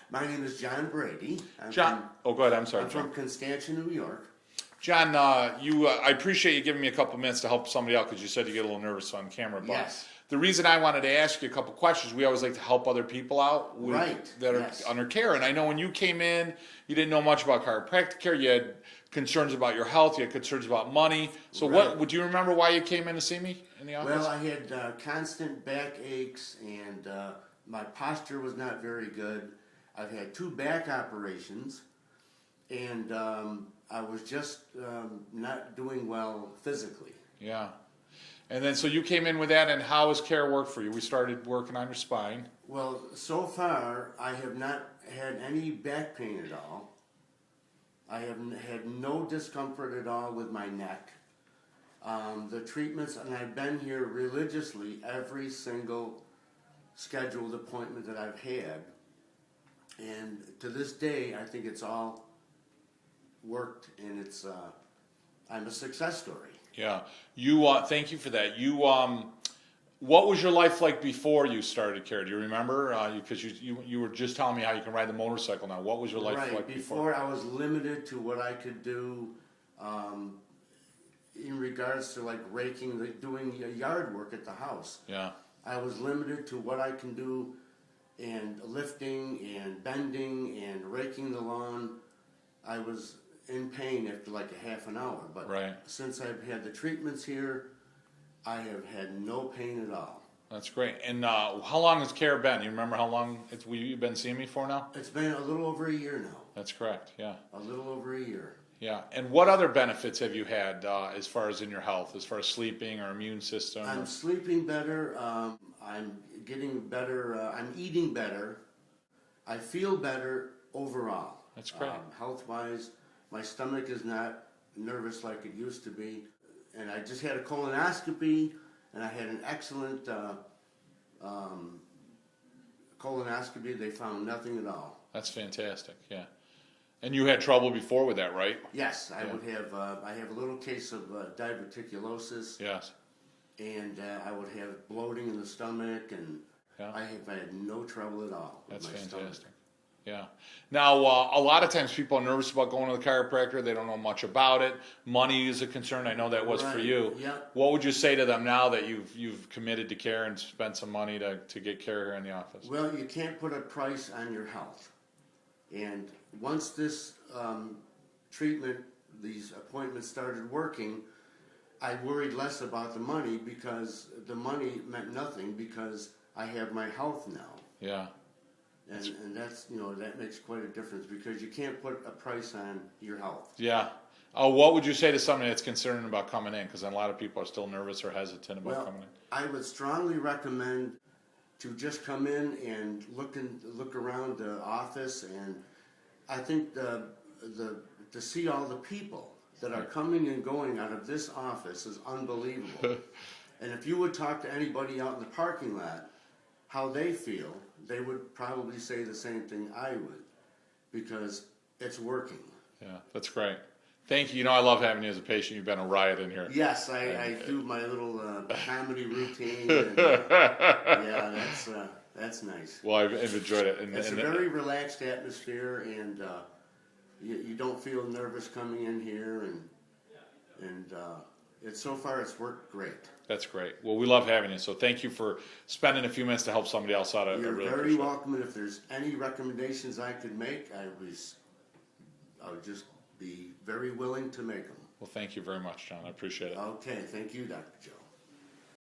My name is John Brady. Oh, go ahead. I'm sorry, I'm John. from Constantia, New York. John, I appreciate you giving me a couple minutes to help somebody out because you said you get a little nervous on camera. But Yes. the reason I wanted to ask you a couple questions, we always like to help other people out that are under care. And I know when you came in, you didn't know much about chiropractic care. You had concerns about your health. You had concerns about money. So would you remember why you came in to see me in the office? Well, I had constant back aches and my posture was not very good. I've had 2 back operations and I was just not doing well physically. Yeah. And then, so you came in with that, and how has care worked for you? We started working on your spine. Well, so far, I have not had any back pain at all. I have had no discomfort at all with my neck. The treatments, and I've been here religiously every single scheduled appointment that I've had. And to this day, I think it's all worked, and it's I'm a success story. Yeah, thank you for that. What was your life like before you started care? Do you remember? Because you were just telling me how you can ride the motorcycle now. What was your life like before? Before I was limited to what I could do in regards to like raking, doing yard work at the house. Yeah. I was limited to what I can do and lifting and bending and raking the lawn. I was in pain after like a half an hour, but since I've had the treatments here, I have had no pain at all. That's great. And how long has care been? You remember how long you've been seeing me for now? It's been a little over a year now. That's correct, yeah. A little over a year. Yeah. And what other benefits have you had as far as in your health, as far as sleeping or immune system? I'm sleeping better. I'm getting better. I'm eating better. I feel better overall. That's great. Health-wise, my stomach is not nervous like it used to be. And I just had a colonoscopy, and I had an excellent colonoscopy. They found nothing at all. That's fantastic, yeah. And you had trouble before with that, right? Yes, I would have. I have a little case of diverticulosis. Yes. And I would have bloating in the stomach, and I have had no trouble at all with my fantastic. stomach. Yeah. Now, a lot of times people are nervous about going to the chiropractor. They don't know much about it. Money is a concern. I know that was for you. Yeah. What would you say to them now that you've committed to care and spent some money to get care here in the office? Well, you can't put a price on your health. And once this treatment, these appointments started working, I worried less about the money because the money meant nothing because I have my health now. Yeah. And that's, that makes quite a difference because you can't put a price on your health. Yeah. What would you say to somebody that's concerned about coming in? Because a lot of people are still nervous or hesitant about coming in. I would strongly recommend to just come in and look around the office, and I think to see all the people that are coming and going out of this office is unbelievable. And if you would talk to anybody out in the parking lot, how they feel, they would probably say the same thing I would, because it's working. Yeah, that's great. Thank you. I love having you as a patient. You've been a riot in here. Yes, I do my little comedy routine. And, yeah, that's nice. Well, I've enjoyed it. It's a very relaxed atmosphere, and you don't feel nervous coming in here, and so far it's worked great. That's great. Well, we love having you. So thank you for spending a few minutes to help somebody else out. You're very welcome, and if there's any recommendations I could make, I would just be very willing to make them. Well, thank you very much, John. I appreciate it. Okay, thank you, Dr. Joe.